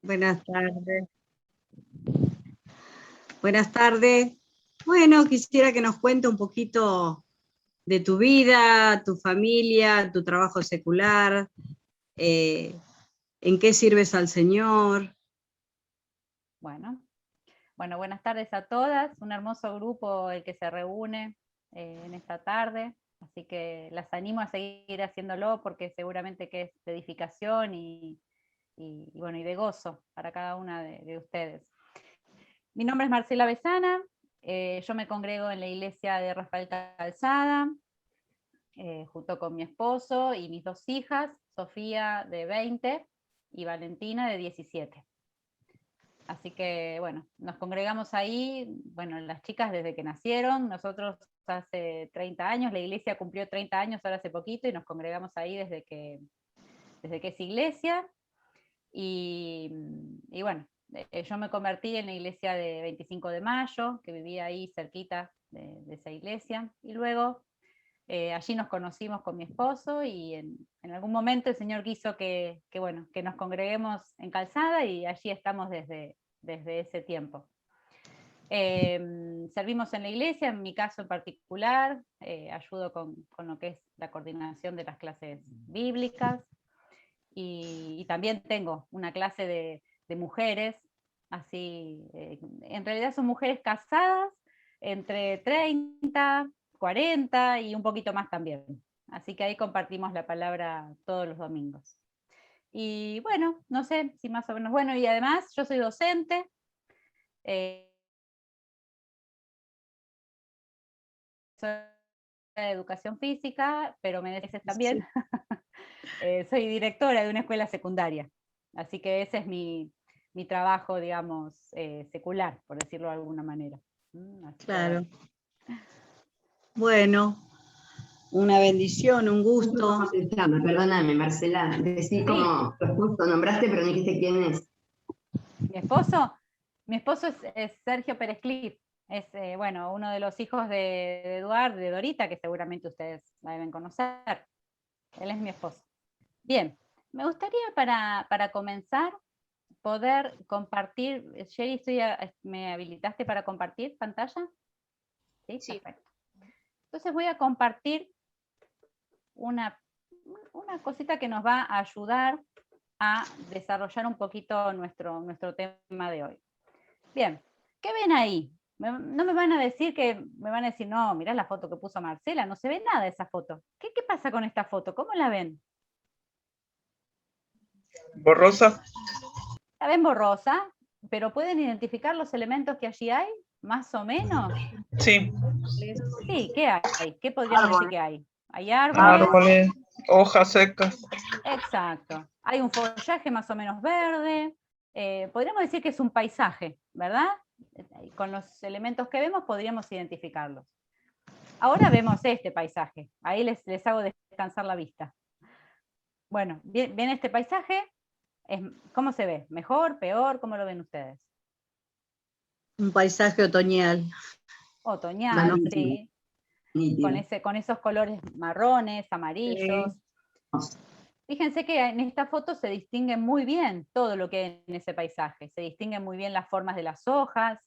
Buenas tardes. Buenas tardes. Bueno, quisiera que nos cuente un poquito de tu vida, tu familia, tu trabajo secular, eh, en qué sirves al Señor. Bueno, buenas tardes a todas. Un hermoso grupo el que se reúne en esta tarde, así que las animo a seguir haciéndolo porque seguramente que es de edificación y de gozo para cada una de ustedes. Mi nombre es Marcela Besana, yo me congrego en la iglesia de Rafael Calzada, junto con mi esposo y mis dos hijas, Sofía de 20 y Valentina de 17. Así que, bueno, nos congregamos ahí, bueno, las chicas desde que nacieron, nosotros hace 30 años, la iglesia cumplió 30 años ahora hace poquito, y nos congregamos ahí desde que es iglesia, y bueno, yo me convertí en la iglesia de 25 de Mayo, que vivía ahí cerquita de esa iglesia, y luego allí nos conocimos con mi esposo, y en algún momento el Señor quiso que nos congreguemos en Calzada, y allí estamos desde ese tiempo. Servimos en la iglesia, en mi caso en particular, ayudo con lo que es la coordinación de las clases bíblicas, y también tengo una clase de mujeres, así, en realidad son mujeres casadas, entre 30, 40 y un poquito más también. Así que ahí compartimos la palabra todos los domingos. Y bueno, no sé si más o menos, bueno, y además yo soy docente, soy de educación física, pero me decís también, soy directora de una escuela secundaria, así que ese es mi trabajo, digamos, secular, por decirlo de alguna manera. Así Claro. Bueno, una bendición, un gusto. ¿Cómo se llama? Perdóname, Marcela. Decí como tu esposo, nombraste, pero no dijiste quién es. Mi esposo es Sergio Pérez Clip, es uno de los hijos de Eduardo, de Dorita, que seguramente ustedes la deben conocer. Él es mi esposo. Bien, me gustaría para comenzar poder compartir. Sherry, ¿me habilitaste para compartir pantalla? Sí, perfecto. Entonces voy a compartir una cosita que nos va a ayudar a desarrollar un poquito nuestro tema de hoy. Bien, ¿qué ven ahí? No me van a decir me van a decir, no, mirá la foto que puso Marcela, no se ve nada de esa foto. ¿Qué pasa con esta foto? ¿Cómo la ven? Borrosa. La ven borrosa, pero ¿pueden identificar los elementos que allí hay? ¿Más o menos? Sí. Sí, ¿qué hay? ¿Qué podríamos decir que hay? Hay árboles. Árboles, hojas secas. Exacto. Hay un follaje más o menos verde. Podríamos decir que es un paisaje, ¿verdad? Con los elementos que vemos podríamos identificarlos. Ahora vemos este paisaje. Ahí les hago descansar la vista. Bueno, ¿bien este paisaje? ¿Cómo se ve? ¿Mejor? ¿Peor? ¿Cómo lo ven ustedes? Un paisaje otoñal. Otoñal, sí. Con esos colores marrones, amarillos. Sí. Fíjense que en esta foto se distingue muy bien todo lo que hay en ese paisaje. Se distinguen muy bien las formas de las hojas,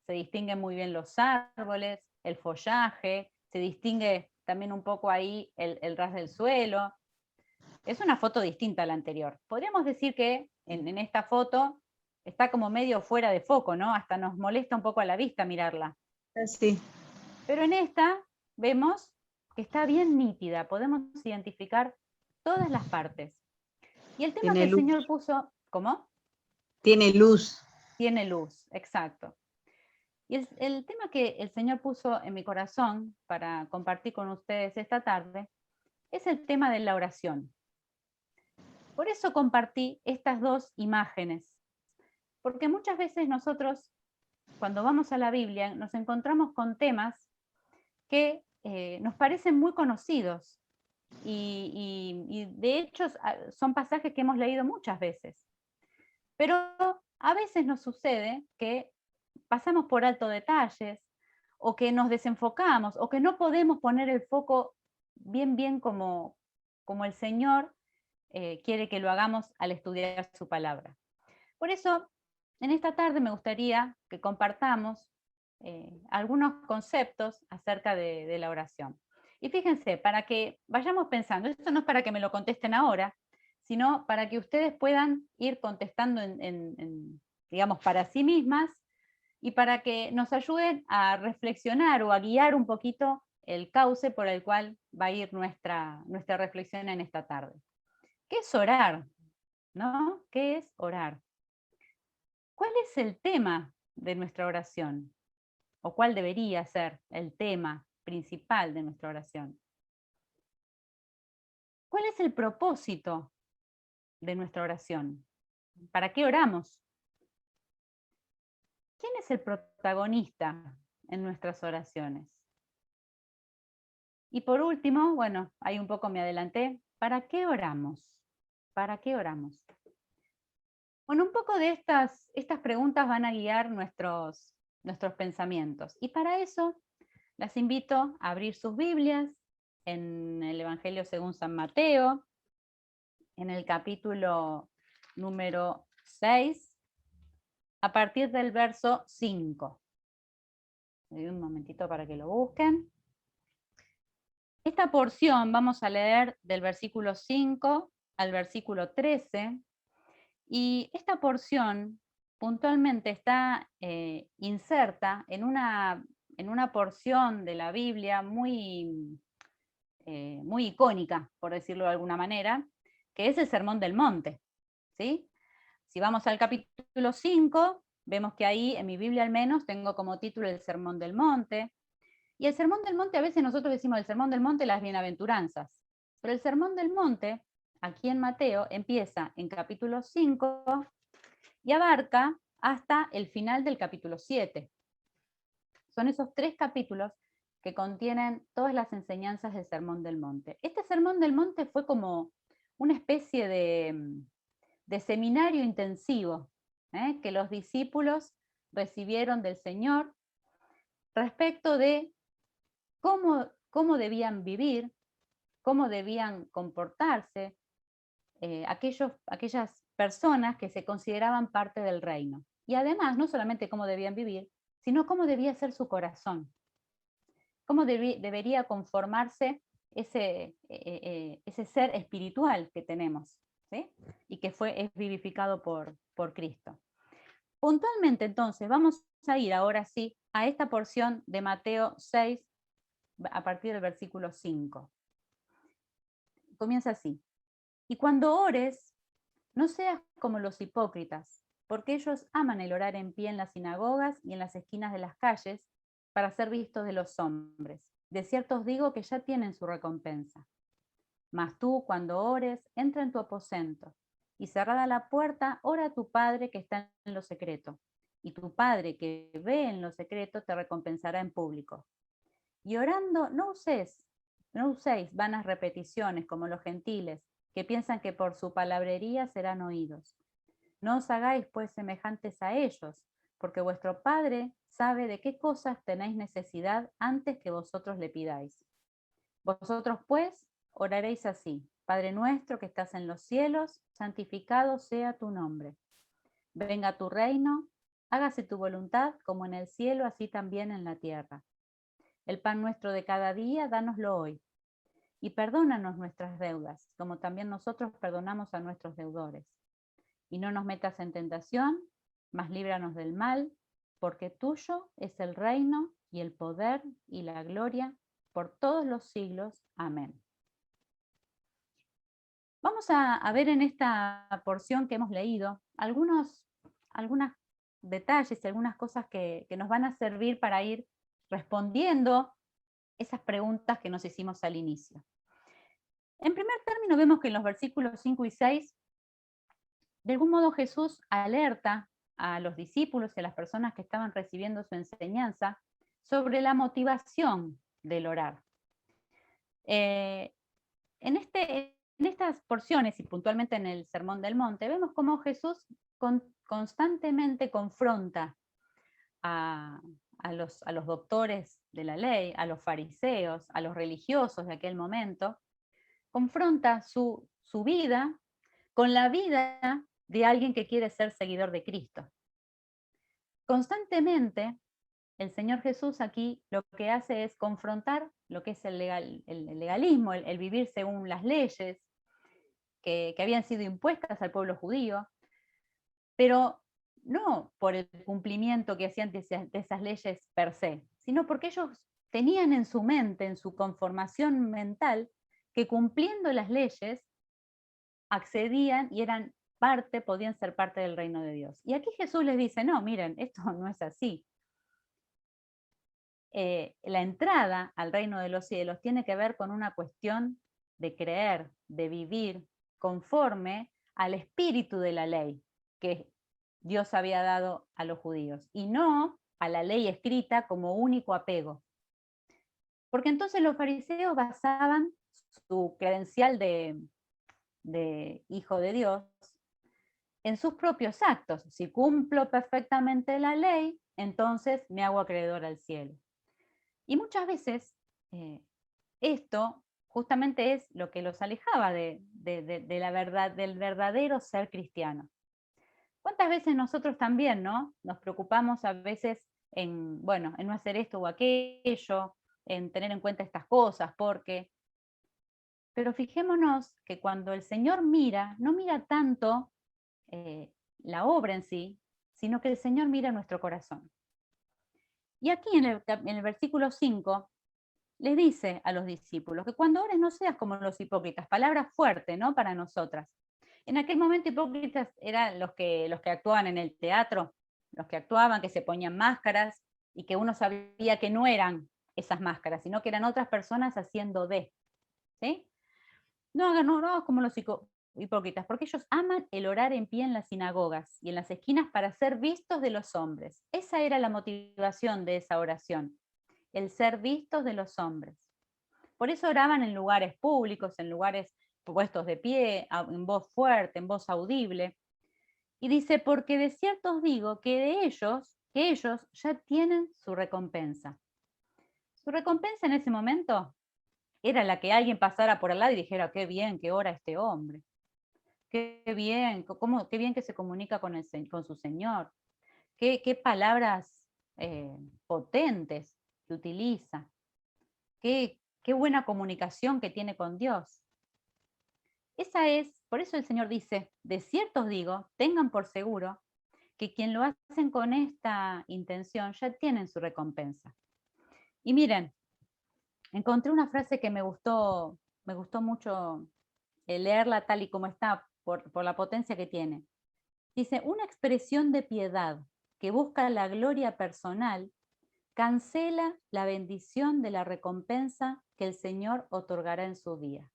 se distinguen muy bien los árboles, el follaje, se distingue también un poco ahí el ras del suelo. Es una foto distinta a la anterior. Podríamos decir que en esta foto está como medio fuera de foco, ¿no? Hasta nos molesta un poco a la vista mirarla. Sí. Pero en esta vemos que está bien nítida, podemos identificar todas las partes. Y el tema que el Señor puso, ¿cómo? Tiene luz. Tiene luz, exacto. Y el tema que el Señor puso en mi corazón para compartir con ustedes esta tarde es el tema de la oración. Por eso compartí estas dos imágenes, porque muchas veces nosotros, cuando vamos a la Biblia, nos encontramos con temas que nos parecen muy conocidos, y de hecho son pasajes que hemos leído muchas veces. Pero a veces nos sucede que pasamos por alto detalles, o que nos desenfocamos, o que no podemos poner el foco bien como el Señor quiere que lo hagamos al estudiar su palabra. Por eso, en esta tarde me gustaría que compartamos algunos conceptos acerca de la oración. Y fíjense, para que vayamos pensando, esto no es para que me lo contesten ahora, sino para que ustedes puedan ir contestando digamos, para sí mismas, y para que nos ayuden a reflexionar o a guiar un poquito el cauce por el cual va a ir nuestra reflexión en esta tarde. ¿Qué es orar? ¿No? ¿Qué es orar? ¿Cuál es el tema de nuestra oración? ¿O cuál debería ser el tema principal de nuestra oración? ¿Cuál es el propósito de nuestra oración? ¿Para qué oramos? ¿Quién es el protagonista en nuestras oraciones? Y por último, bueno, ahí un poco me adelanté, ¿para qué oramos? ¿Para qué oramos? Bueno, un poco de estas preguntas van a guiar nuestros pensamientos. Y para eso las invito a abrir sus Biblias en el Evangelio según San Mateo, en el capítulo número 6, a partir del verso 5. Le doy un momentito para que lo busquen. Esta porción vamos a leer del versículo 5 al versículo 13, y esta porción puntualmente está inserta en una porción de la Biblia muy icónica, por decirlo de alguna manera, que es el Sermón del Monte, ¿sí? Si vamos al capítulo 5, vemos que ahí, en mi Biblia al menos, tengo como título el Sermón del Monte. Y el Sermón del Monte, a veces nosotros decimos el Sermón del Monte, las bienaventuranzas. Pero el Sermón del Monte, aquí en Mateo, empieza en capítulo 5 y abarca hasta el final del capítulo 7. Son esos 3 capítulos que contienen todas las enseñanzas del Sermón del Monte. Este Sermón del Monte fue como una especie de seminario intensivo que los discípulos recibieron del Señor respecto de cómo debían vivir, cómo debían comportarse aquellas personas que se consideraban parte del reino. Y además, no solamente cómo debían vivir, sino cómo debía ser su corazón, cómo debería conformarse ese ser espiritual que tenemos, ¿sí? Y que es vivificado por Cristo. Puntualmente, entonces, vamos a ir ahora sí a esta porción de Mateo 6, a partir del versículo 5. Comienza así: y cuando ores, no seas como los hipócritas, porque ellos aman el orar en pie en las sinagogas y en las esquinas de las calles para ser vistos de los hombres. De cierto os digo que ya tienen su recompensa. Mas tú, cuando ores, entra en tu aposento, y cerrada la puerta, ora a tu Padre que está en lo secreto, y tu Padre que ve en lo secreto te recompensará en público. Y orando, no uséis vanas repeticiones como los gentiles, que piensan que por su palabrería serán oídos. No os hagáis pues semejantes a ellos, porque vuestro Padre sabe de qué cosas tenéis necesidad antes que vosotros le pidáis. Vosotros pues oraréis así: Padre nuestro que estás en los cielos, santificado sea tu nombre. Venga tu reino, hágase tu voluntad como en el cielo, así también en la tierra. El pan nuestro de cada día, dánoslo hoy. Y perdónanos nuestras deudas, como también nosotros perdonamos a nuestros deudores. Y no nos metas en tentación, mas líbranos del mal, porque tuyo es el reino y el poder y la gloria por todos los siglos. Amén. Vamos a ver en esta porción que hemos leído algunos detalles y algunas cosas que nos van a servir para ir respondiendo esas preguntas que nos hicimos al inicio. En primer término, vemos que en los versículos 5 y 6, de algún modo Jesús alerta a los discípulos y a las personas que estaban recibiendo su enseñanza sobre la motivación del orar. En estas porciones, y puntualmente en el Sermón del Monte, vemos cómo Jesús constantemente confronta a los doctores de la ley, a los fariseos, a los religiosos de aquel momento, confronta su vida con la vida de alguien que quiere ser seguidor de Cristo. Constantemente, el Señor Jesús aquí lo que hace es confrontar lo que es el legalismo, el vivir según las leyes que habían sido impuestas al pueblo judío, pero no por el cumplimiento que hacían de esas leyes per se, sino porque ellos tenían en su mente, en su conformación mental, que cumpliendo las leyes accedían y eran parte, podían ser parte del reino de Dios. Y aquí Jesús les dice, no, miren, esto no es así. La entrada al reino de los cielos tiene que ver con una cuestión de creer, de vivir conforme al espíritu de la ley que Dios había dado a los judíos, y no a la ley escrita como único apego. Porque entonces los fariseos basaban su credencial de hijo de Dios en sus propios actos. Si cumplo perfectamente la ley, entonces me hago acreedor al cielo. Y muchas veces esto justamente es lo que los alejaba de la verdad, del verdadero ser cristiano. ¿Cuántas veces nosotros también, ¿no? Nos preocupamos a veces en no hacer esto o aquello, en tener en cuenta estas cosas, pero fijémonos que cuando el Señor mira, no mira tanto la obra en sí, sino que el Señor mira nuestro corazón. Y aquí en el versículo 5 les dice a los discípulos que cuando ores no seas como los hipócritas, palabra fuerte, ¿no? Para nosotras. En aquel momento hipócritas eran los que actuaban en el teatro, los que actuaban, que se ponían máscaras y que uno sabía que no eran esas máscaras, sino que eran otras personas haciendo de. ¿Sí? No hagan como los hipócritas, porque ellos aman el orar en pie en las sinagogas y en las esquinas para ser vistos de los hombres. Esa era la motivación de esa oración, el ser vistos de los hombres. Por eso oraban en lugares públicos, en lugares puestos de pie, en voz fuerte, en voz audible. Y dice, porque de cierto os digo que ellos ya tienen su recompensa. Su recompensa en ese momento era la que alguien pasara por al lado y dijera, qué bien que ora este hombre, qué bien que se comunica con su Señor, qué palabras potentes que utiliza, qué buena comunicación que tiene con Dios. Por eso el Señor dice, de cierto os digo, tengan por seguro que quien lo hacen con esta intención ya tienen su recompensa. Y miren, encontré una frase que me gustó mucho leerla tal y como está, por la potencia que tiene. Dice, una expresión de piedad que busca la gloria personal cancela la bendición de la recompensa que el Señor otorgará en su día.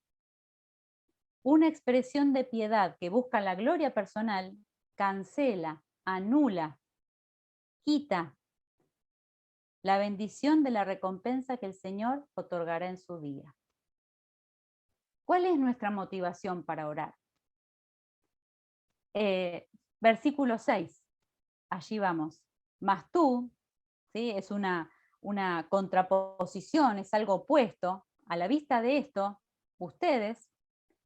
Una expresión de piedad que busca la gloria personal cancela, anula, quita la bendición de la recompensa que el Señor otorgará en su día. ¿Cuál es nuestra motivación para orar? Versículo 6, allí vamos. Mas tú, ¿sí? Es una contraposición, es algo opuesto. A la vista de esto, ustedes,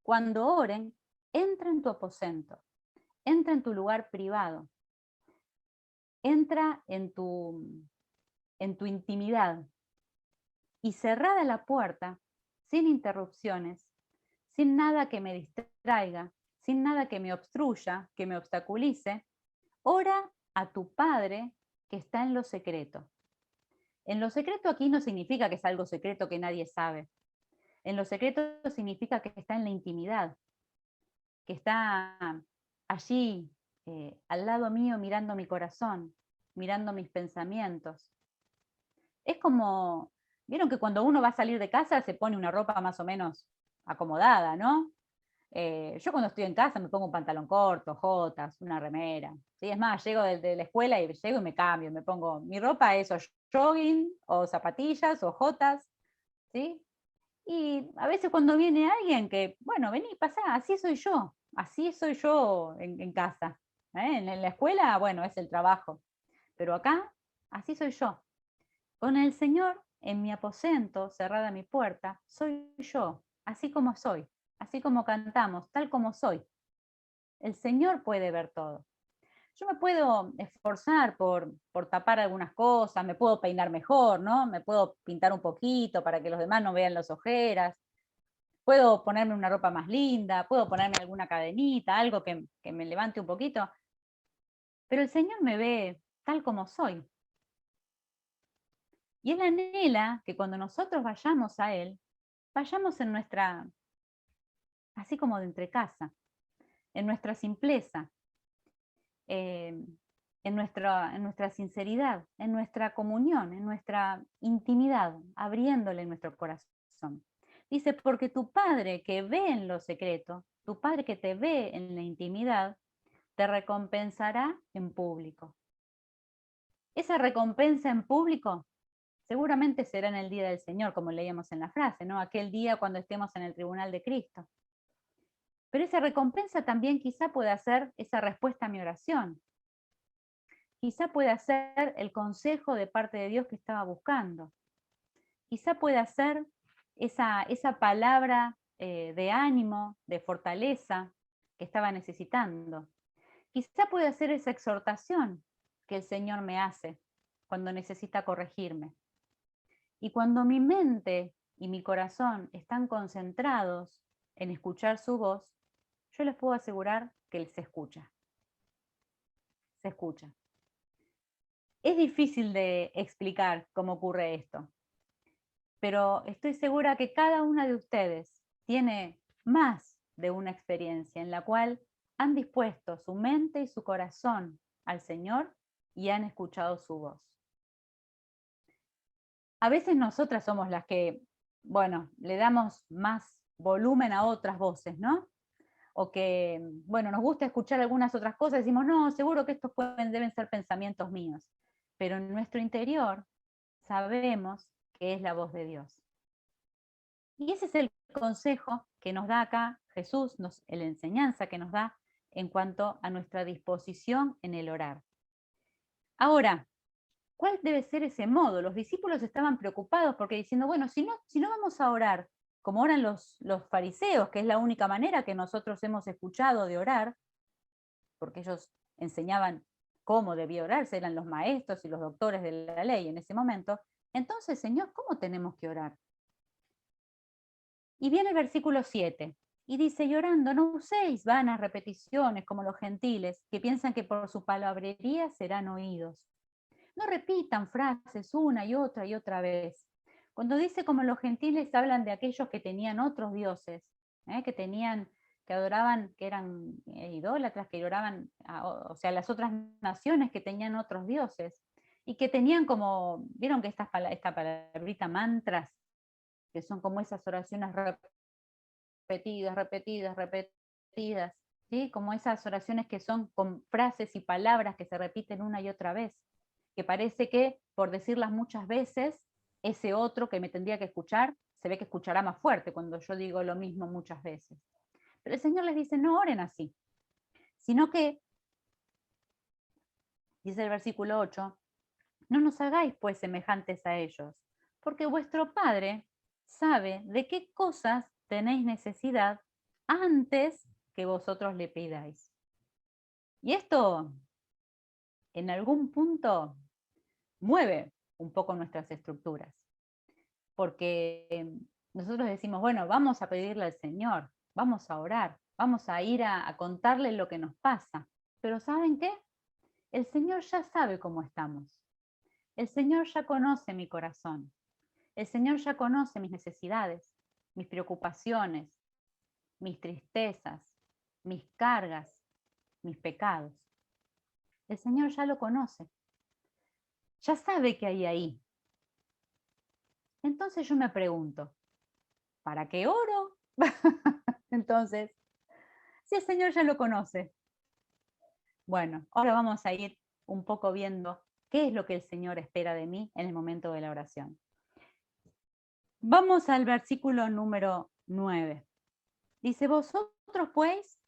cuando oren, entra en tu aposento, entra en tu lugar privado, entra en tu intimidad y cerrada la puerta, sin interrupciones, sin nada que me distraiga, sin nada que me obstruya, que me obstaculice, ora a tu Padre que está en lo secreto. En lo secreto aquí no significa que es algo secreto que nadie sabe. En lo secreto significa que está en la intimidad, que está allí, al lado mío, mirando mi corazón, mirando mis pensamientos. Es como, vieron que cuando uno va a salir de casa se pone una ropa más o menos acomodada, ¿no? Yo cuando estoy en casa me pongo un pantalón corto, jotas, una remera. ¿Sí? Es más, llego de la escuela y llego y me cambio, me pongo mi ropa, eso, jogging o zapatillas o jotas, ¿sí? Y a veces cuando viene alguien que, bueno, vení, pasá, así soy yo en casa. En la escuela, bueno, es el trabajo, pero acá, así soy yo. Con el Señor en mi aposento, cerrada mi puerta, soy yo, así como soy, así como cantamos, tal como soy. El Señor puede ver todo. Yo me puedo esforzar por tapar algunas cosas, me puedo peinar mejor, ¿no? Me puedo pintar un poquito para que los demás no vean las ojeras, puedo ponerme una ropa más linda, puedo ponerme alguna cadenita, algo que me levante un poquito, pero el Señor me ve tal como soy. Y Él anhela que cuando nosotros vayamos a Él, vayamos en nuestra, así como de entrecasa, en nuestra simpleza, en nuestra sinceridad, en nuestra comunión, en nuestra intimidad, abriéndole nuestro corazón. Dice, porque tu Padre que ve en lo secreto, tu Padre que te ve en la intimidad, te recompensará en público. Esa recompensa en público seguramente será en el día del Señor, como leíamos en la frase, ¿no? Aquel día cuando estemos en el tribunal de Cristo. Pero esa recompensa también quizá pueda ser esa respuesta a mi oración. Quizá pueda ser el consejo de parte de Dios que estaba buscando. Quizá pueda ser esa palabra de ánimo, de fortaleza que estaba necesitando. Quizá pueda ser esa exhortación que el Señor me hace cuando necesita corregirme. Y cuando mi mente y mi corazón están concentrados en escuchar su voz, yo les puedo asegurar que Él se escucha. Se escucha. Es difícil de explicar cómo ocurre esto, pero estoy segura que cada una de ustedes tiene más de una experiencia en la cual han dispuesto su mente y su corazón al Señor y han escuchado su voz. A veces nosotras somos las que, bueno, le damos más volumen a otras voces, ¿no? O que, bueno, nos gusta escuchar algunas otras cosas, decimos, no, seguro que estos deben ser pensamientos míos. Pero en nuestro interior sabemos que es la voz de Dios. Y ese es el consejo que nos da acá Jesús, la enseñanza que nos da en cuanto a nuestra disposición en el orar. Ahora, ¿cuál debe ser ese modo? Los discípulos estaban preocupados porque diciendo, bueno, si no vamos a orar como oran los fariseos, que es la única manera que nosotros hemos escuchado de orar, porque ellos enseñaban cómo debía orarse, eran los maestros y los doctores de la ley en ese momento, entonces, Señor, ¿cómo tenemos que orar? Y viene el versículo 7, y dice, llorando, no uséis vanas repeticiones como los gentiles, que piensan que por su palabrería serán oídos. No repitan frases una y otra vez. Cuando dice como los gentiles, hablan de aquellos que tenían otros dioses, que adoraban, que eran idólatras, que adoraban, o sea, las otras naciones que tenían otros dioses, y que tenían como, vieron que esta palabrita mantras, que son como esas oraciones repetidas, ¿sí? Como esas oraciones que son con frases y palabras que se repiten una y otra vez, que parece que por decirlas muchas veces, ese otro que me tendría que escuchar, se ve que escuchará más fuerte cuando yo digo lo mismo muchas veces. Pero el Señor les dice, no oren así, sino que, dice el versículo 8, no nos hagáis pues semejantes a ellos, porque vuestro Padre sabe de qué cosas tenéis necesidad antes que vosotros le pidáis. Y esto, en algún punto, mueve un poco nuestras estructuras, porque nosotros decimos, bueno, vamos a pedirle al Señor, vamos a orar, vamos a ir a contarle lo que nos pasa, pero ¿saben qué? El Señor ya sabe cómo estamos, el Señor ya conoce mi corazón, el Señor ya conoce mis necesidades, mis preocupaciones, mis tristezas, mis cargas, mis pecados. El Señor ya lo conoce, ya sabe que hay ahí. Entonces yo me pregunto, ¿para qué oro? Entonces, si el Señor ya lo conoce. Bueno, ahora vamos a ir un poco viendo qué es lo que el Señor espera de mí en el momento de la oración. Vamos al versículo número 9. Dice, vosotros pues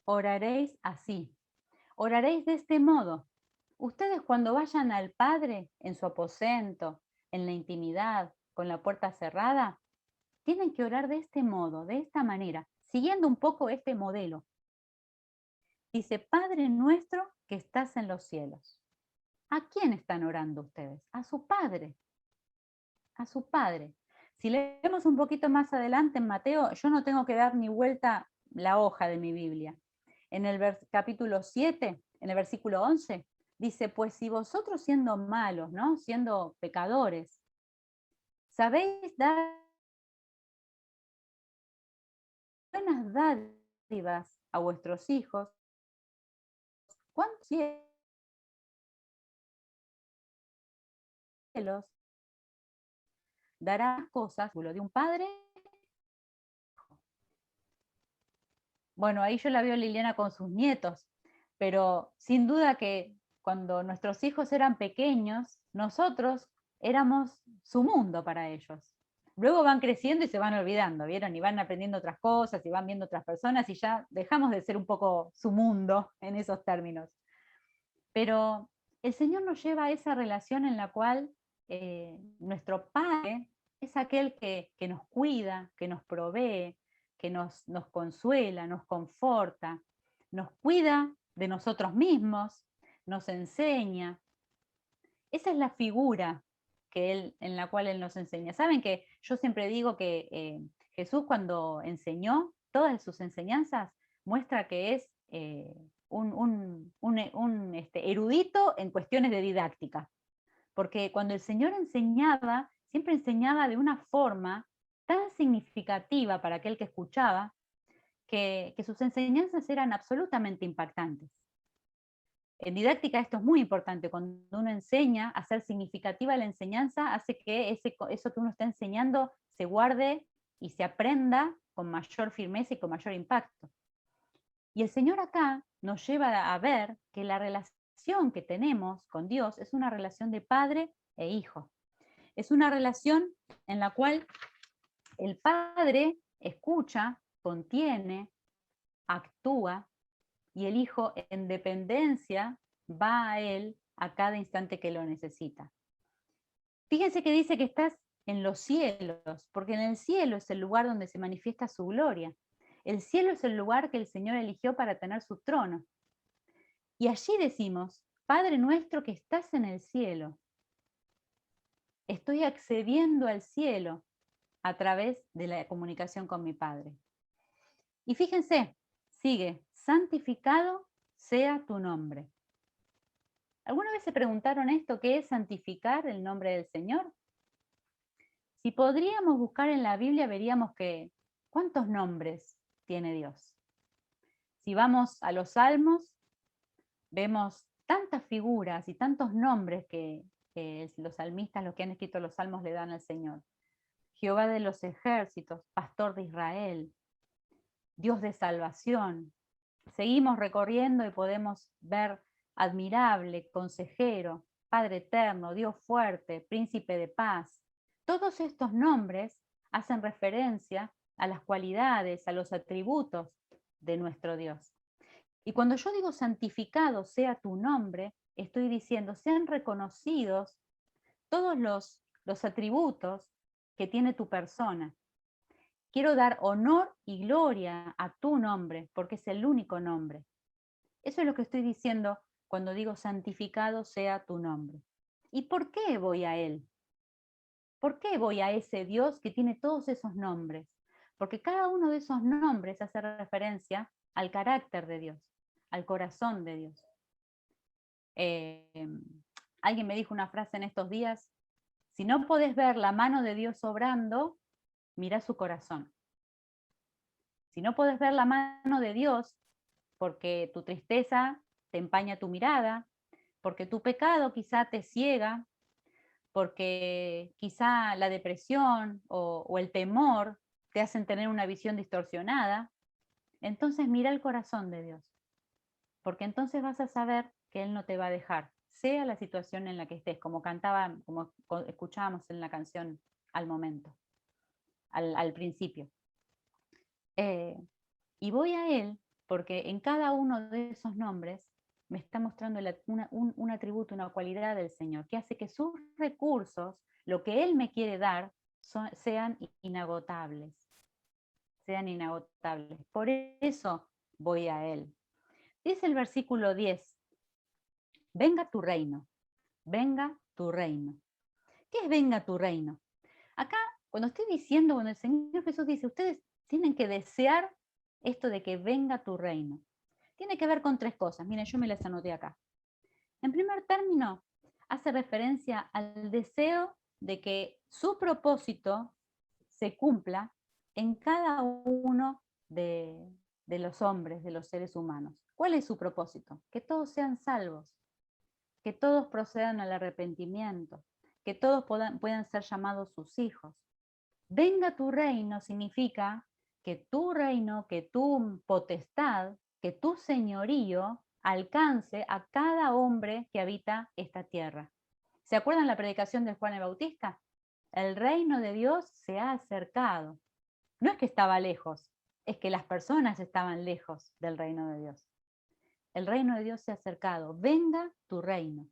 oraréis así, oraréis de este modo. Ustedes cuando vayan al Padre en su aposento, en la intimidad, con la puerta cerrada, tienen que orar de este modo, de esta manera, siguiendo un poco este modelo. Dice, Padre nuestro que estás en los cielos. ¿A quién están orando ustedes? A su Padre. A su Padre. Si leemos un poquito más adelante en Mateo, yo no tengo que dar ni vuelta la hoja de mi Biblia. En el capítulo 7, en el versículo 11, dice, pues si vosotros siendo malos, ¿no? Siendo pecadores, sabéis dar buenas dádivas a vuestros hijos, ¿cuántos cielos dará cosas de un padre? Bueno, ahí yo la veo Liliana con sus nietos, pero sin duda que cuando nuestros hijos eran pequeños, nosotros éramos su mundo para ellos. Luego van creciendo y se van olvidando, ¿vieron? Y van aprendiendo otras cosas y van viendo otras personas y ya dejamos de ser un poco su mundo en esos términos. Pero el Señor nos lleva a esa relación en la cual nuestro Padre es aquel que nos cuida, que nos provee, que nos consuela, nos conforta, nos cuida de nosotros mismos, nos enseña. Esa es la figura en la cual Él nos enseña. Saben que yo siempre digo que Jesús cuando enseñó, todas sus enseñanzas muestra que es un erudito en cuestiones de didáctica. Porque cuando el Señor enseñaba, siempre enseñaba de una forma tan significativa para aquel que escuchaba, que sus enseñanzas eran absolutamente impactantes. En didáctica esto es muy importante, cuando uno enseña, hacer significativa la enseñanza hace que eso que uno está enseñando se guarde y se aprenda con mayor firmeza y con mayor impacto. Y el Señor acá nos lleva a ver que la relación que tenemos con Dios es una relación de padre e hijo. Es una relación en la cual el padre escucha, contiene, actúa, y el hijo en dependencia va a él a cada instante que lo necesita. Fíjense que dice que estás en los cielos, porque en el cielo es el lugar donde se manifiesta su gloria. El cielo es el lugar que el Señor eligió para tener su trono. Y allí decimos, Padre nuestro que estás en el cielo. Estoy accediendo al cielo a través de la comunicación con mi Padre. Y fíjense, sigue, santificado sea tu nombre. ¿Alguna vez se preguntaron esto? ¿Qué es santificar el nombre del Señor? Si podríamos buscar en la Biblia, veríamos que ¿cuántos nombres tiene Dios? Si vamos a los Salmos, vemos tantas figuras y tantos nombres que los salmistas, los que han escrito los Salmos, le dan al Señor. Jehová de los ejércitos, pastor de Israel, Dios de salvación. Seguimos recorriendo y podemos ver admirable, consejero, Padre eterno, Dios fuerte, príncipe de paz. Todos estos nombres hacen referencia a las cualidades, a los atributos de nuestro Dios. Y cuando yo digo santificado sea tu nombre, estoy diciendo sean reconocidos todos los atributos que tiene tu persona. Quiero dar honor y gloria a tu nombre, porque es el único nombre. Eso es lo que estoy diciendo cuando digo santificado sea tu nombre. ¿Y por qué voy a Él? ¿Por qué voy a ese Dios que tiene todos esos nombres? Porque cada uno de esos nombres hace referencia al carácter de Dios, al corazón de Dios. Alguien me dijo una frase en estos días, si no podés ver la mano de Dios obrando, mira su corazón. Si no podés ver la mano de Dios, porque tu tristeza te empaña tu mirada, porque tu pecado quizá te ciega, porque quizá la depresión o el temor te hacen tener una visión distorsionada, entonces mira el corazón de Dios, porque entonces vas a saber que Él no te va a dejar, sea la situación en la que estés, como escuchábamos en la canción al momento, al principio. Y voy a Él porque en cada uno de esos nombres me está mostrando un atributo, una cualidad del Señor, que hace que sus recursos, lo que Él me quiere dar, sean inagotables. Sean inagotables. Por eso voy a Él. Dice el versículo 10, venga tu reino, venga tu reino. ¿Qué es venga tu reino? Acá, cuando estoy diciendo, cuando el Señor Jesús dice, ustedes tienen que desear esto de que venga tu reino. Tiene que ver con 3 cosas. Miren, yo me las anoté acá. En primer término, hace referencia al deseo de que su propósito se cumpla en cada uno de los hombres, de los seres humanos. ¿Cuál es su propósito? Que todos sean salvos, que todos procedan al arrepentimiento, que todos puedan ser llamados sus hijos. Venga tu reino significa que tu reino, que tu potestad, que tu señorío alcance a cada hombre que habita esta tierra. ¿Se acuerdan la predicación de Juan el Bautista? El reino de Dios se ha acercado. No es que estaba lejos, es que las personas estaban lejos del reino de Dios. El reino de Dios se ha acercado. Venga tu reino.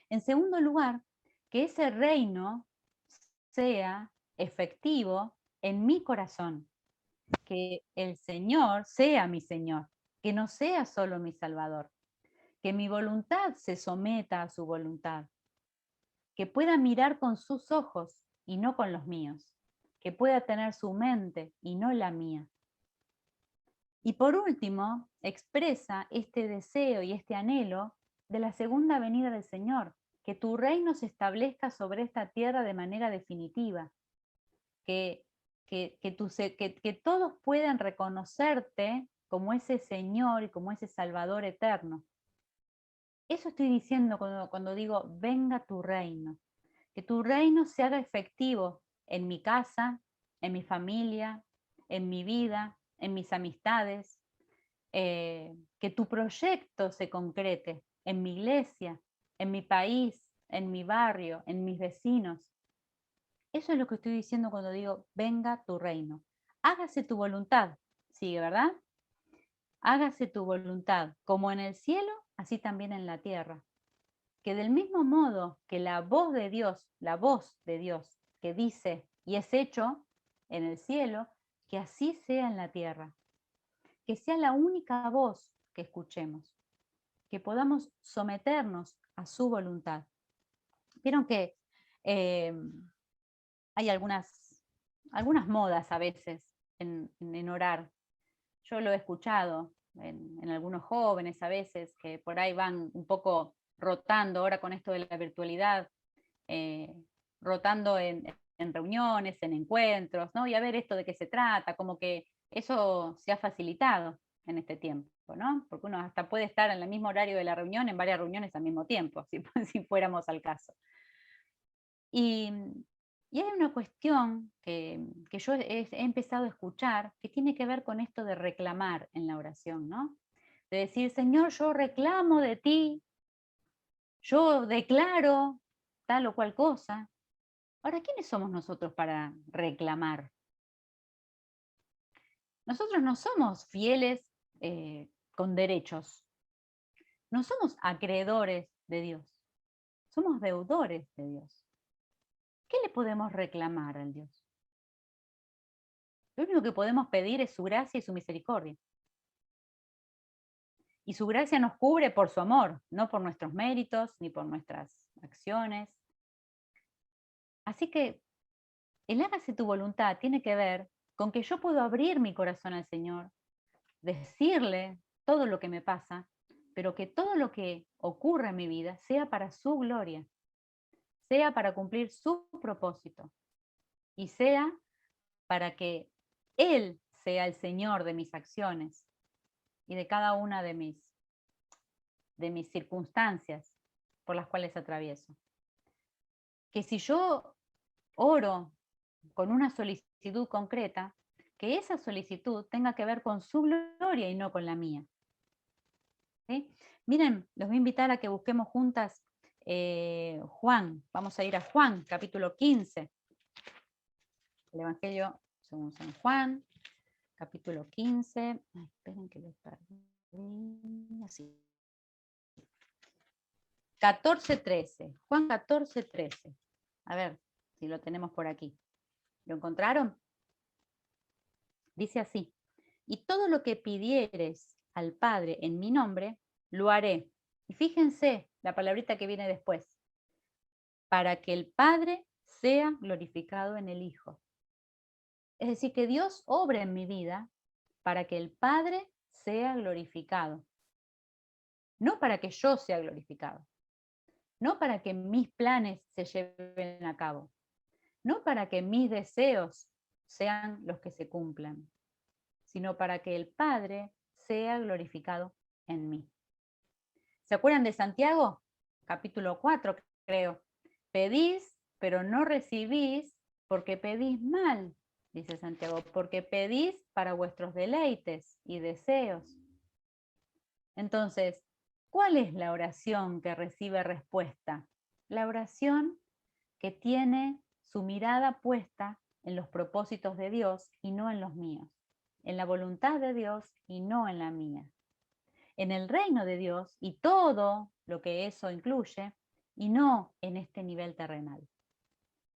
En segundo lugar, que ese reino sea efectivo en mi corazón. Que el Señor sea mi Señor, que no sea solo mi Salvador. Que mi voluntad se someta a su voluntad. Que pueda mirar con sus ojos y no con los míos. Que pueda tener su mente y no la mía. Y por último, expresa este deseo y este anhelo de la segunda venida del Señor, que tu reino se establezca sobre esta tierra de manera definitiva, que todos puedan reconocerte como ese Señor y como ese Salvador eterno. Eso estoy diciendo cuando digo, venga tu reino, que tu reino se haga efectivo en mi casa, en mi familia, en mi vida, en mis amistades, que tu proyecto se concrete en mi iglesia, en mi país, en mi barrio, en mis vecinos. Eso es lo que estoy diciendo cuando digo, venga tu reino. Hágase tu voluntad, sigue, ¿verdad? Hágase tu voluntad, como en el cielo, así también en la tierra. Que del mismo modo que la voz de Dios que dice y es hecho en el cielo, que así sea en la tierra. Que sea la única voz que escuchemos, que podamos someternos a su voluntad. Vieron que hay algunas modas a veces en orar. Yo lo he escuchado en algunos jóvenes a veces, que por ahí van un poco rotando ahora con esto de la virtualidad, rotando en reuniones, en encuentros, ¿no? Y a ver esto de qué se trata, como que eso se ha facilitado en este tiempo, ¿no? Porque uno hasta puede estar en el mismo horario de la reunión, en varias reuniones al mismo tiempo, si fuéramos al caso. Y hay una cuestión que yo he empezado a escuchar que tiene que ver con esto de reclamar en la oración, ¿no? De decir, Señor, yo reclamo de ti, yo declaro tal o cual cosa. Ahora, ¿quiénes somos nosotros para reclamar? Nosotros no somos fieles con derechos. No somos acreedores de Dios. Somos deudores de Dios. ¿Qué le podemos reclamar al Dios? Lo único que podemos pedir es su gracia y su misericordia. Y su gracia nos cubre por su amor, no por nuestros méritos ni por nuestras acciones. Así que el hágase tu voluntad tiene que ver con que yo puedo abrir mi corazón al Señor, decirle todo lo que me pasa, pero que todo lo que ocurre en mi vida sea para su gloria, sea para cumplir su propósito y sea para que Él sea el Señor de mis acciones y de cada una de mis circunstancias por las cuales atravieso. Que si yo oro con una solicitud concreta, que esa solicitud tenga que ver con su gloria y no con la mía. ¿Sí? Miren, los voy a invitar a que busquemos juntas Juan. Vamos a ir a Juan, capítulo 15. El Evangelio según San Juan, capítulo 15. Ay, esperen que lo perdí. Así. 14:13. Juan 14:13. A ver si lo tenemos por aquí. ¿Lo encontraron? Dice así: y todo lo que pidieres al Padre en mi nombre, lo haré. Y fíjense la palabrita que viene después. Para que el Padre sea glorificado en el Hijo. Es decir, que Dios obra en mi vida para que el Padre sea glorificado. No para que yo sea glorificado. No para que mis planes se lleven a cabo. No para que mis deseos sean los que se cumplan, sino para que el Padre sea glorificado en mí. ¿Se acuerdan de Santiago? Capítulo 4, creo. Pedís, pero no recibís, porque pedís mal, dice Santiago, porque pedís para vuestros deleites y deseos. Entonces, ¿cuál es la oración que recibe respuesta? La oración que tiene su mirada puesta en los propósitos de Dios y no en los míos, en la voluntad de Dios y no en la mía, en el reino de Dios y todo lo que eso incluye y no en este nivel terrenal.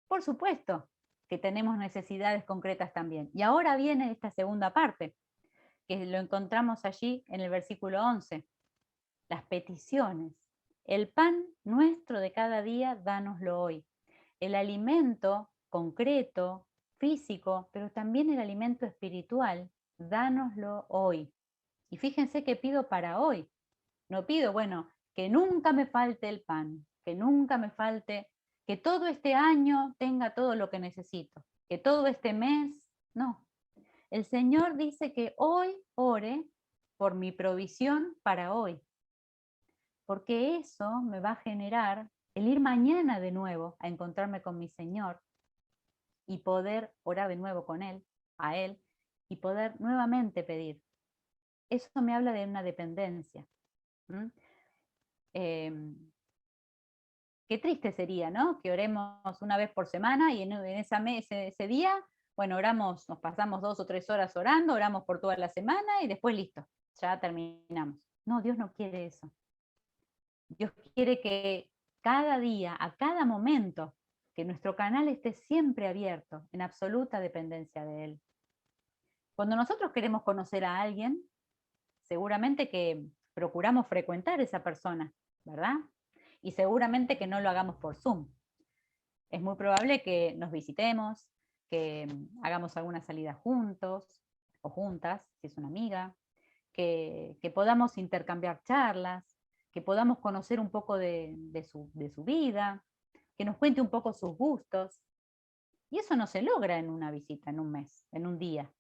Por supuesto que tenemos necesidades concretas también. Y ahora viene esta segunda parte, que lo encontramos allí en el versículo 11. Las peticiones. El pan nuestro de cada día, dánoslo hoy. El alimento concreto, físico, pero también el alimento espiritual, dánoslo hoy. Y fíjense que pido para hoy. No pido, bueno, que nunca me falte el pan, que nunca me falte, que todo este año tenga todo lo que necesito, que todo este mes, no. El Señor dice que hoy ore por mi provisión para hoy, porque eso me va a generar el ir mañana de nuevo a encontrarme con mi Señor y poder orar de nuevo con Él, a Él, y poder nuevamente pedir. Eso me habla de una dependencia. Qué triste sería, ¿no? Que oremos una vez por semana y en ese día, bueno, oramos, nos pasamos 2 o 3 horas orando, oramos por toda la semana y después listo, ya terminamos. No, Dios no quiere eso. Dios quiere que cada día, a cada momento, que nuestro canal esté siempre abierto, en absoluta dependencia de Él. Cuando nosotros queremos conocer a alguien, seguramente que procuramos frecuentar a esa persona, ¿verdad? Y seguramente que no lo hagamos por Zoom. Es muy probable que nos visitemos, que hagamos alguna salida juntos o juntas, si es una amiga, que podamos intercambiar charlas, que podamos conocer un poco de su vida, que nos cuente un poco sus gustos. Y eso no se logra en una visita, en un mes, en un día.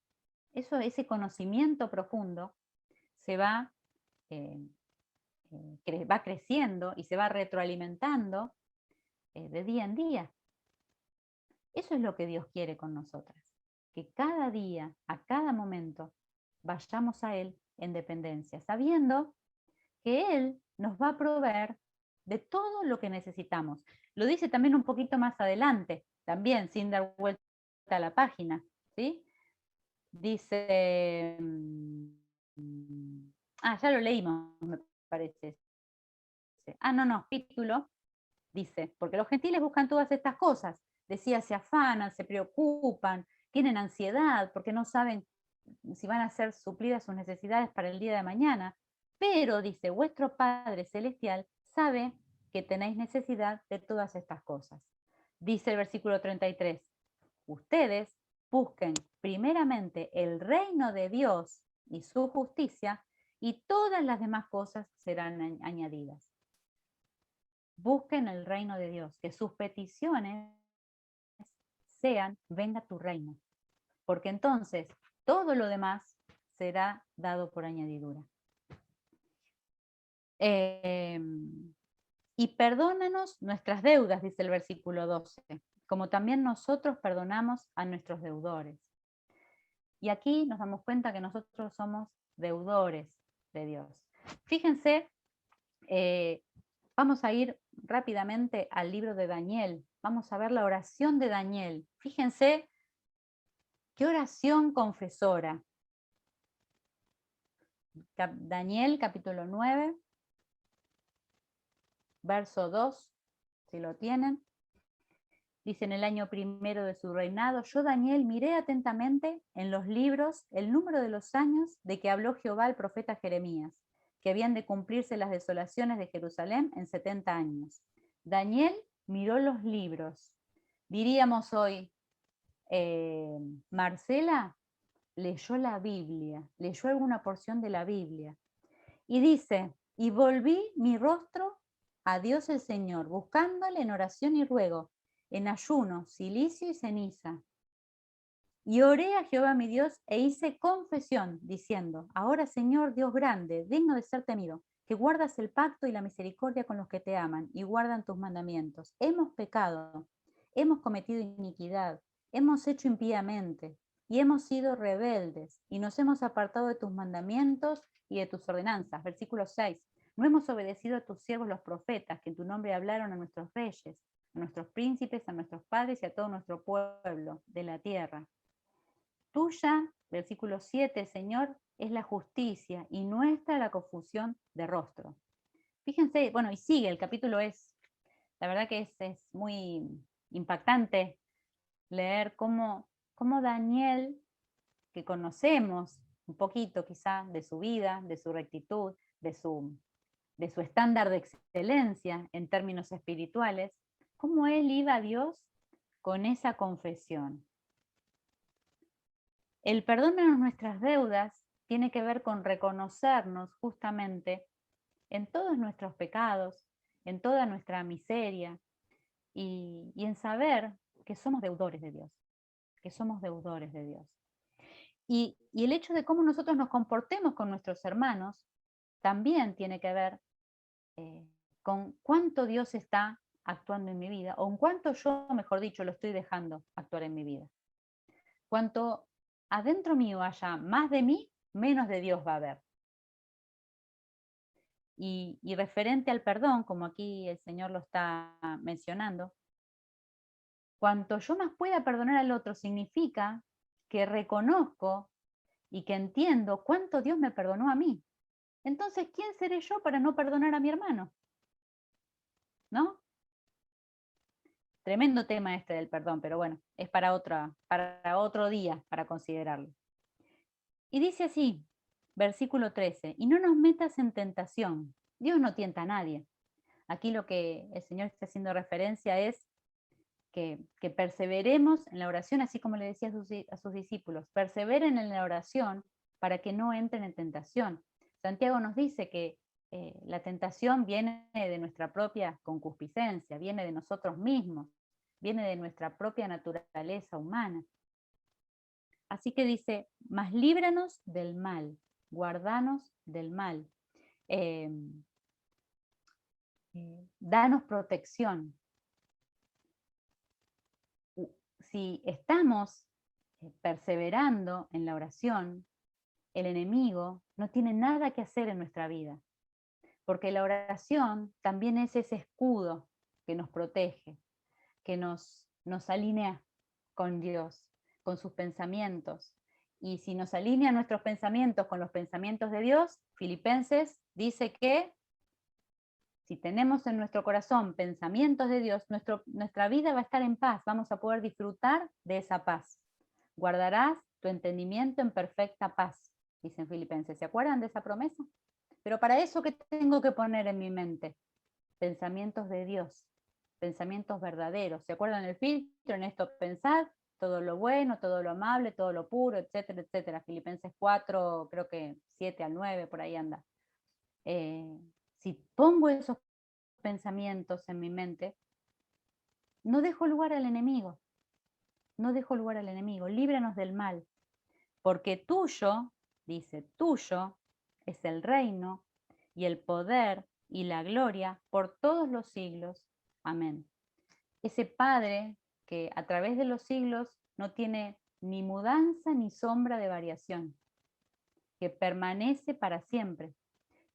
Ese conocimiento profundo se va creciendo y se va retroalimentando de día en día. Eso es lo que Dios quiere con nosotras, que cada día, a cada momento, vayamos a Él en dependencia, sabiendo que Él nos va a proveer de todo lo que necesitamos. Lo dice también un poquito más adelante, también sin dar vuelta a la página, ¿sí? Dice, ya lo leímos, me parece. No, título, dice, porque los gentiles buscan todas estas cosas, decía, se afanan, se preocupan, tienen ansiedad porque no saben si van a ser suplidas sus necesidades para el día de mañana, pero, dice, vuestro Padre Celestial sabe que tenéis necesidad de todas estas cosas. Dice el versículo 33, ustedes busquen primeramente el reino de Dios y su justicia, y todas las demás cosas serán añadidas. Busquen el reino de Dios, que sus peticiones sean, venga tu reino, porque entonces todo lo demás será dado por añadidura. Y perdónanos nuestras deudas, dice el versículo 12, como también nosotros perdonamos a nuestros deudores. Y aquí nos damos cuenta que nosotros somos deudores de Dios. Fíjense, vamos a ir rápidamente al libro de Daniel. Vamos a ver la oración de Daniel. Fíjense qué oración confesora. Daniel capítulo 9, verso 2, si lo tienen. Dice, en el año primero de su reinado, yo, Daniel, miré atentamente en los libros el número de los años de que habló Jehová al profeta Jeremías, que habían de cumplirse las desolaciones de Jerusalén en 70 años. Daniel miró los libros. Diríamos hoy, Marcela leyó la Biblia, leyó alguna porción de la Biblia. Y dice, y volví mi rostro a Dios el Señor, buscándole en oración y ruego, en ayuno, cilicio y ceniza. Y oré a Jehová mi Dios e hice confesión, diciendo, ahora Señor Dios grande, digno de ser temido, que guardas el pacto y la misericordia con los que te aman y guardan tus mandamientos. Hemos pecado, hemos cometido iniquidad, hemos hecho impíamente y hemos sido rebeldes y nos hemos apartado de tus mandamientos y de tus ordenanzas. Versículo 6. No hemos obedecido a tus siervos los profetas, que en tu nombre hablaron a nuestros reyes, a nuestros príncipes, a nuestros padres y a todo nuestro pueblo de la tierra. Tuya, versículo 7, Señor, es la justicia y nuestra la confusión de rostro. Fíjense, bueno, y sigue, el capítulo la verdad que es muy impactante leer cómo Daniel, que conocemos un poquito quizá de su vida, de su rectitud, de su estándar de excelencia en términos espirituales, cómo él iba a Dios con esa confesión. El perdón de nuestras deudas tiene que ver con reconocernos justamente en todos nuestros pecados, en toda nuestra miseria y en saber que somos deudores de Dios, que somos deudores de Dios. Y el hecho de cómo nosotros nos comportemos con nuestros hermanos también tiene que ver con cuánto Dios está actuando en mi vida, o en cuánto yo, mejor dicho, lo estoy dejando actuar en mi vida. Cuanto adentro mío haya más de mí, menos de Dios va a haber. Y referente al perdón, como aquí el Señor lo está mencionando, cuanto yo más pueda perdonar al otro significa que reconozco y que entiendo cuánto Dios me perdonó a mí. Entonces, ¿quién seré yo para no perdonar a mi hermano? ¿No? Tremendo tema este del perdón, pero bueno, es para otro día para considerarlo. Y dice así, versículo 13, y no nos metas en tentación. Dios no tienta a nadie. Aquí lo que el Señor está haciendo referencia es que perseveremos en la oración, así como le decía a sus discípulos, perseveren en la oración para que no entren en tentación. Santiago nos dice que la tentación viene de nuestra propia concupiscencia, viene de nosotros mismos, viene de nuestra propia naturaleza humana. Así que dice, mas líbranos del mal, guardanos del mal, danos protección. Si estamos perseverando en la oración, el enemigo no tiene nada que hacer en nuestra vida, porque la oración también es ese escudo que nos protege, que nos alinea con Dios, con sus pensamientos. Y si nos alinea nuestros pensamientos con los pensamientos de Dios, Filipenses dice que si tenemos en nuestro corazón pensamientos de Dios, nuestra vida va a estar en paz, vamos a poder disfrutar de esa paz. Guardarás tu entendimiento en perfecta paz, dicen Filipenses. ¿Se acuerdan de esa promesa? Pero para eso, ¿qué tengo que poner en mi mente? Pensamientos de Dios, pensamientos verdaderos. ¿Se acuerdan el filtro? En esto pensad todo lo bueno, todo lo amable, todo lo puro, etcétera, etcétera. Filipenses 4, creo que 7 al 9, por ahí anda. Si pongo esos pensamientos en mi mente, no dejo lugar al enemigo. No dejo lugar al enemigo. Líbranos del mal. Porque tuyo, dice, tuyo es el reino y el poder y la gloria por todos los siglos. Amén. Ese Padre que a través de los siglos no tiene ni mudanza ni sombra de variación, que permanece para siempre,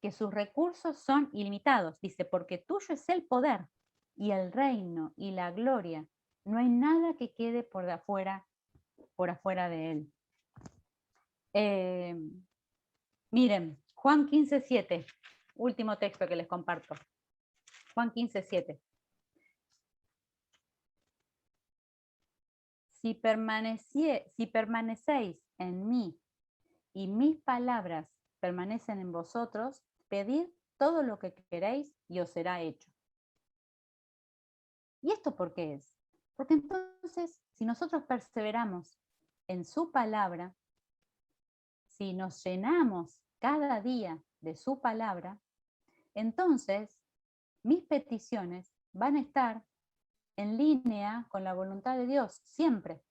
que sus recursos son ilimitados, dice, porque tuyo es el poder y el reino y la gloria. No hay nada que quede por afuera de él. Miren, Juan 15:7, último texto que les comparto. Juan 15:7. si permanecéis en mí y mis palabras permanecen en vosotros, pedid todo lo que queréis y os será hecho. ¿Y esto por qué es? Porque entonces, si nosotros perseveramos en su palabra, si nos llenamos cada día de su palabra, entonces mis peticiones van a estar en línea con la voluntad de Dios, siempre.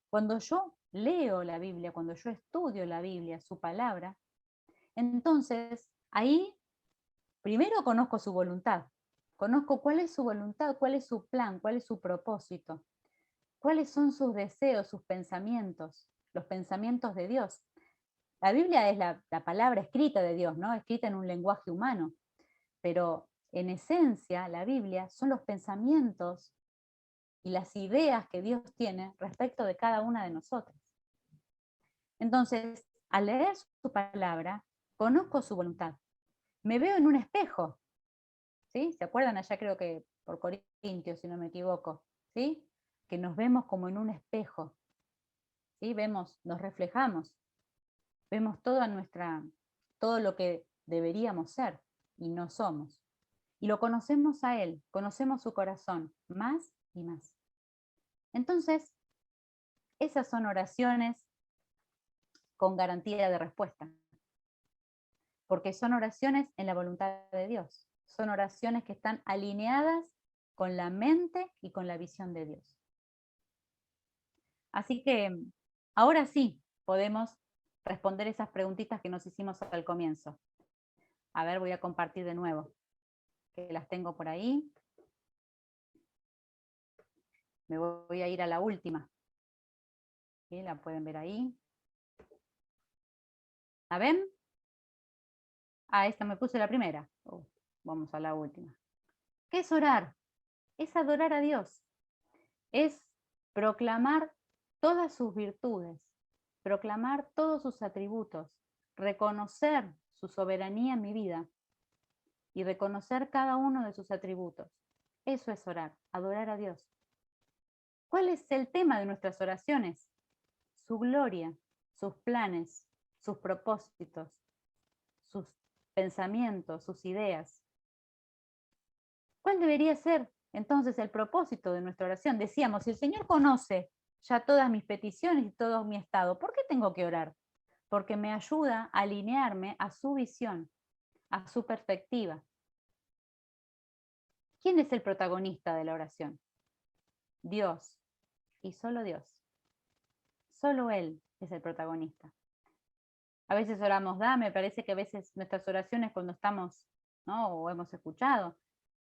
Cuando yo leo la Biblia, cuando yo estudio la Biblia, su palabra, entonces ahí primero conozco su voluntad, conozco cuál es su voluntad, cuál es su plan, cuál es su propósito, cuáles son sus deseos, sus pensamientos, los pensamientos de Dios. La Biblia es la palabra escrita de Dios, ¿no? Escrita en un lenguaje humano, pero en esencia la Biblia son los pensamientos y las ideas que Dios tiene respecto de cada una de nosotras. Entonces, al leer su palabra, conozco su voluntad. Me veo en un espejo, ¿sí? ¿Se acuerdan allá creo que por Corintios, si no me equivoco, ¿sí? Que nos vemos como en un espejo, ¿sí? Nos reflejamos, vemos todo lo que deberíamos ser y no somos. Y lo conocemos a Él, conocemos su corazón, más y más. Entonces, esas son oraciones con garantía de respuesta, porque son oraciones en la voluntad de Dios, son oraciones que están alineadas con la mente y con la visión de Dios. Así que ahora sí podemos responder esas preguntitas que nos hicimos al comienzo. A ver, voy a compartir de nuevo, que las tengo por ahí. Me voy a ir a la última. ¿Sí? La pueden ver ahí. ¿La ven? Ah, esta me puse la primera. Vamos a la última. ¿Qué es orar? Es adorar a Dios. Es proclamar todas sus virtudes, proclamar todos sus atributos, reconocer su soberanía en mi vida y reconocer cada uno de sus atributos. Eso es orar, adorar a Dios. ¿Cuál es el tema de nuestras oraciones? Su gloria, sus planes, sus propósitos, sus pensamientos, sus ideas. ¿Cuál debería ser entonces el propósito de nuestra oración? Decíamos, si el Señor conoce ya todas mis peticiones y todo mi estado, ¿por qué tengo que orar? Porque me ayuda a alinearme a su visión, a su perspectiva. ¿Quién es el protagonista de la oración? Dios, y solo Dios. Solo Él es el protagonista. A veces oramos, me parece que a veces nuestras oraciones cuando estamos, ¿no? O hemos escuchado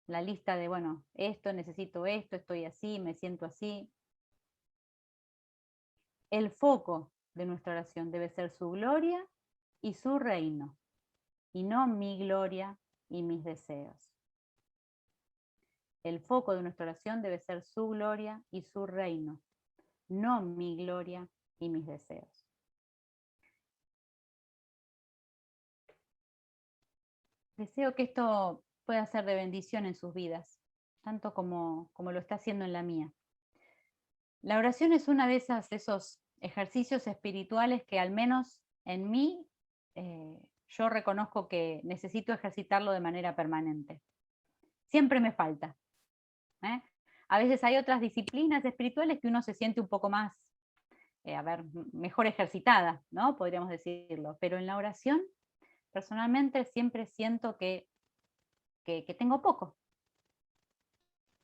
la lista de, bueno, esto, necesito esto, estoy así, me siento así. El foco de nuestra oración debe ser su gloria y su reino, y no mi gloria y mis deseos. El foco de nuestra oración debe ser su gloria y su reino, no mi gloria y mis deseos. Deseo que esto pueda ser de bendición en sus vidas, tanto como lo está haciendo en la mía. La oración es una de esos ejercicios espirituales que al menos en mí yo reconozco que necesito ejercitarlo de manera permanente. Siempre me falta. A veces hay otras disciplinas espirituales que uno se siente un poco más, mejor ejercitada, ¿no? Podríamos decirlo. Pero en la oración, personalmente siempre siento que tengo poco.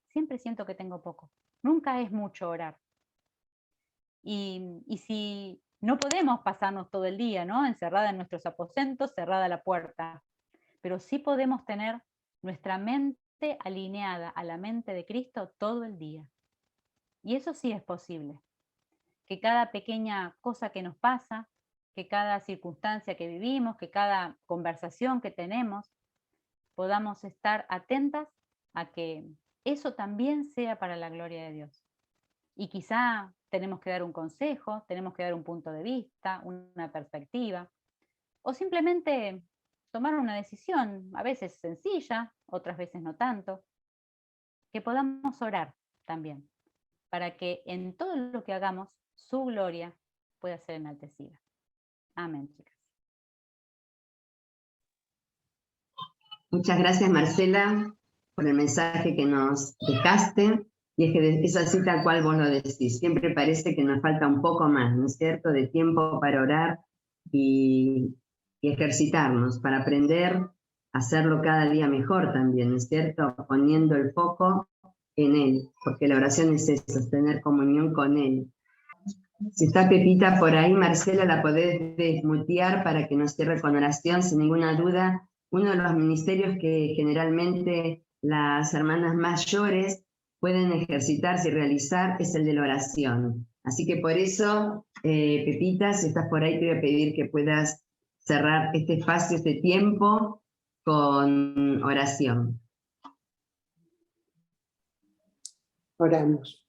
Siempre siento que tengo poco. Nunca es mucho orar. Y si no podemos pasarnos todo el día, ¿no? Encerrada en nuestros aposentos, cerrada la puerta, pero sí podemos tener nuestra mente alineada a la mente de Cristo todo el día. Y eso sí es posible. Que cada pequeña cosa que nos pasa, que cada circunstancia que vivimos, que cada conversación que tenemos, podamos estar atentas a que eso también sea para la gloria de Dios. Y quizá tenemos que dar un consejo, tenemos que dar un punto de vista, una perspectiva, o simplemente tomar una decisión, a veces sencilla, otras veces no tanto, que podamos orar también, para que en todo lo que hagamos, su gloria pueda ser enaltecida. Amén, chicas. Muchas gracias, Marcela, por el mensaje que nos dejaste. Y es que es así tal cual vos lo decís. Siempre parece que nos falta un poco más, ¿no es cierto?, de tiempo para orar y ejercitarnos, para aprender a hacerlo cada día mejor también, ¿no es cierto?, poniendo el foco en Él, porque la oración es eso, tener comunión con Él. Si está Pepita por ahí, Marcela, la podés desmutear para que nos cierre con oración, sin ninguna duda. Uno de los ministerios que generalmente las hermanas mayores pueden ejercitarse y realizar es el de la oración. Así que por eso, Pepita, si estás por ahí, te voy a pedir que puedas cerrar este espacio, este tiempo, con oración. Oramos.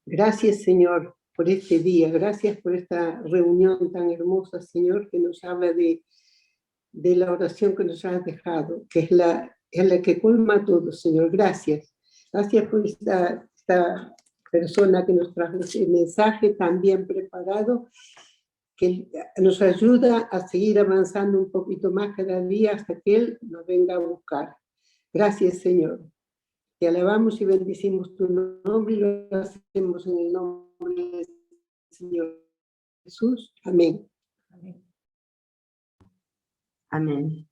Gracias, Señor, por este día. Gracias por esta reunión tan hermosa, Señor, que nos habla de la oración que nos has dejado, que es la que colma todo, Señor. Gracias. Gracias por esta persona que nos trajo ese mensaje tan bien preparado, que nos ayuda a seguir avanzando un poquito más cada día hasta que Él nos venga a buscar. Gracias, Señor. Te alabamos y bendecimos tu nombre y lo hacemos en el nombre del Señor Jesús. Amén. Amén.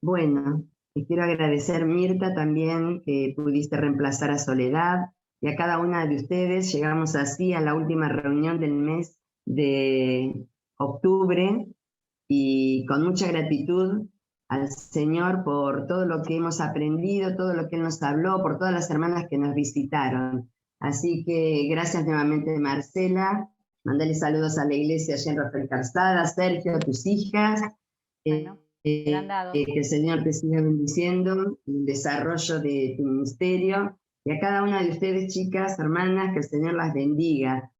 Bueno, te quiero agradecer, Mirta, también que pudiste reemplazar a Soledad, y a cada una de ustedes. Llegamos así a la última reunión del mes de octubre, y con mucha gratitud al Señor por todo lo que hemos aprendido, todo lo que Él nos habló, por todas las hermanas que nos visitaron. Así que gracias nuevamente, Marcela. Mandale saludos a la iglesia allá en Rafael Calzada, Sergio, a tus hijas. Bueno, Que el Señor te siga bendiciendo el desarrollo de tu ministerio. Y a cada una de ustedes, chicas, hermanas, que el Señor las bendiga.